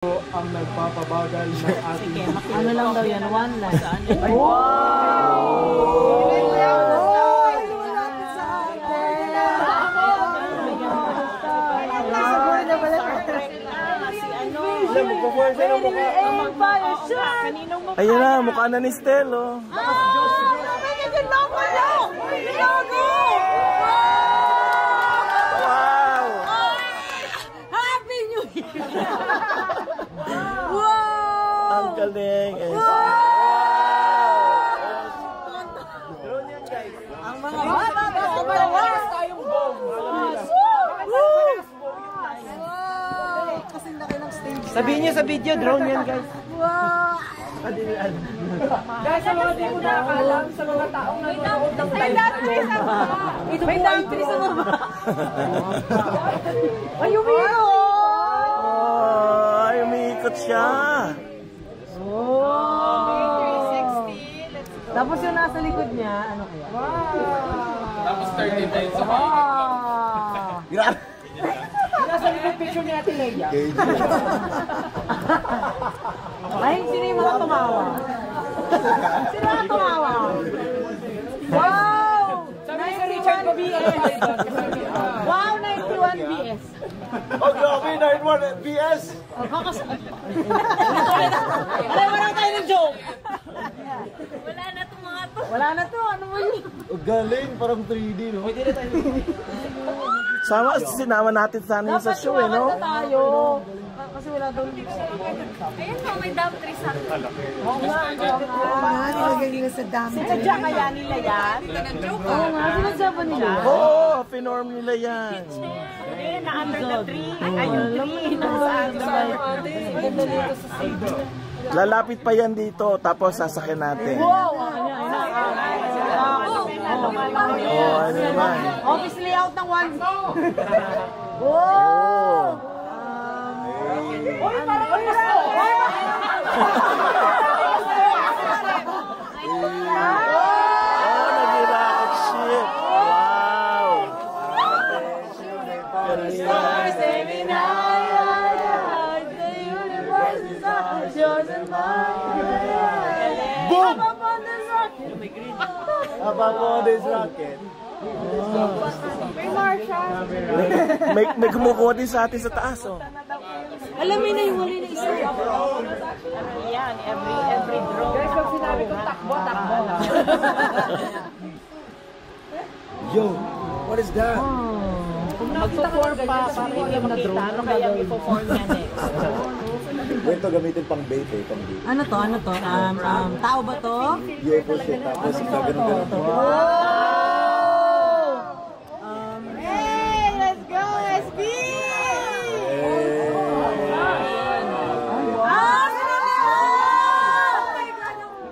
ang nagpapabagal ng ating... Ano lang daw yan? One line. Ayun na, mukha na ni Stelo. Wow! Happy New Year! Wow! Ang galing. Ang mga tayong bomb. Kasi laki ng stage. Sabihin niyo sa video, drone yan guys. Wow! Guys, sa mga di ko nakakalam, sa mga taong nanonood ng live ito May dangtri sa baba. Ay, umiro! Ay, umiikot siya. Tapos yung nasa likod niya, ano kaya? Tapos 30 minutes sa Grabe. Nasa likod picture ni Ate Leia. Ay, sino yung mga tumawa? Sino mga tumawa? Wow! Sabi ni Richard ko, BS. Wow, 91 BS. Oh, grabe, 91 BS. Alam mo na tayo ng joke. Wala na itong mga to. Wala na to, ano mo yun? Galing, parang 3D, no? Sinama natin sana yung sa show, eh, no? Dapat tayo. Kasi wala daw yung Ayun mo, may dam tree sa akin. Oo nga, nilagay nila sa dami. Sinadya kaya nila yan? Oo nga, sinadya ba nila? Oo, pinorm nila yan. Hindi, na-under the tree. Ayun, tree. Ganda dito sa stage. Lalapit pa yan dito, tapos sasakyan natin. Wow! Oh, ano naman? Office layout ng one. Wow! Uy, parang gusto! Oh, nag-rocket ship. Wow! Boom! Above all this rocket. May Marsha. May kumukuha din sa atin sa taas, oh. Alam mo na yung huli na isa. Yan, every drone. Guys, pag sinabi ko takbo, takbo. Yo, what is that? Magpo-form pa, para hindi makita. Ano kaya ipo-form yan eh? Ito gamitin pang bait, eh, pang bait. Ano to? Ano to? Tao ba to? UFO shit, tapos ganun-ganun. Hey, let's go, SB!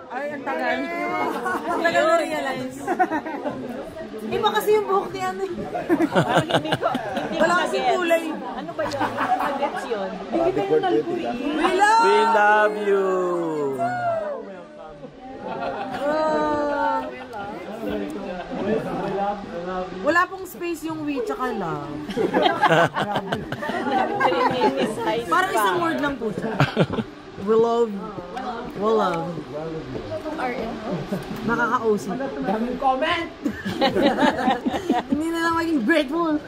Ay, ang tagal. Ang tagal na realize. Iba kasi yung buhok ni ano. Parang hindi ko Wala kasing kulay. Ano ba yun? Magets yun. We love you! Wala pong space yung we tsaka love. Parang isang word lang po siya. We love. We love. Makaka-OC. Daming comment! Hindi na lang maging grateful.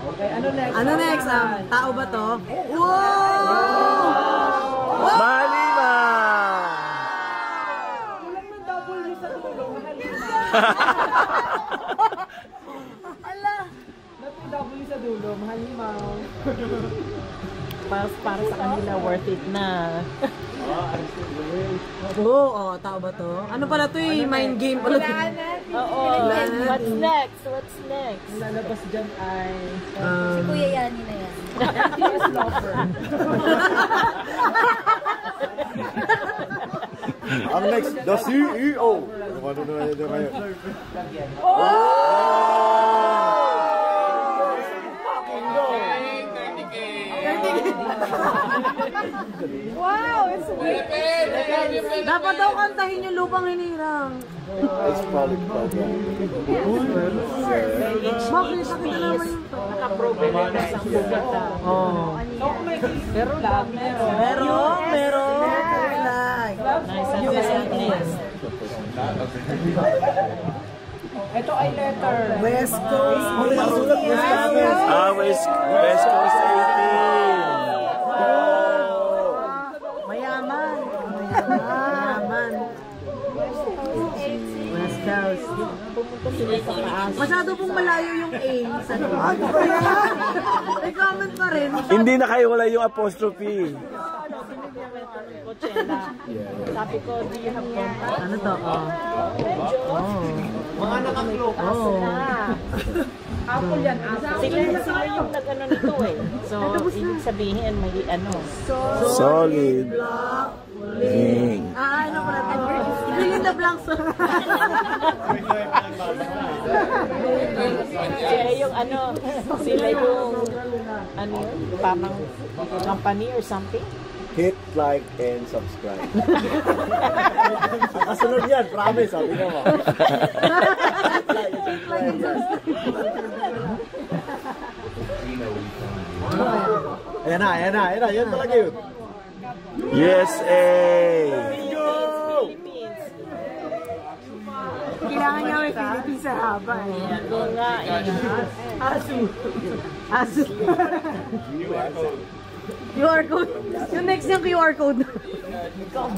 Okay, ano next? Ano next? Tao ba to? Wow! Malima! Kulang ng double ni sa tulong. Ala! Double sa dulo, mahal ni Mau. Para sa kanila, worth it na. Oo, tao ba to? Ano pala to yung mind game pala to? Oo. What's next? What's next? Ang lalabas dyan ay... Si Kuya Yani na yan. Ang next, the CEO! Ano na yun kayo? Wow, it's dapat daw kantahin yung lupang hinirang. It's probably program. Bakit? Sakit na naman yung Naka-prove na isang bugata. Oh. Pero lang, Meron. US English. Ito ay letter. West Coast. West Coast 18. Mayaman. West Coast. Masyado pong malayo yung A. May comment pa rin. Hindi na kayo wala yung apostrophe. Coachella. Sabi ko, do you have contact? Ano to? Mga nakaklo. Apple yan. Sila yung nag-ano nito eh. So, ibig sabihin, may ano. Solid. Ano pala to? Fill in the blanks. Sila yung ano, sila yung ano yun, parang company or something. Hit, like, and subscribe. Kasunod yan, promise. Sabi nga mo. Ayan na. Yan talaga yun. USA! Philippines. Kailangan niya may Philippines sa haba. Doon nga eh. Asu. QR code. Yung next niyang QR code.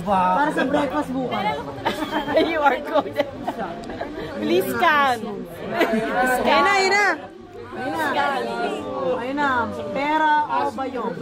Para sa breakfast bukas. QR code. Please scan. Ayun na. Ayun na. Pera o bayong?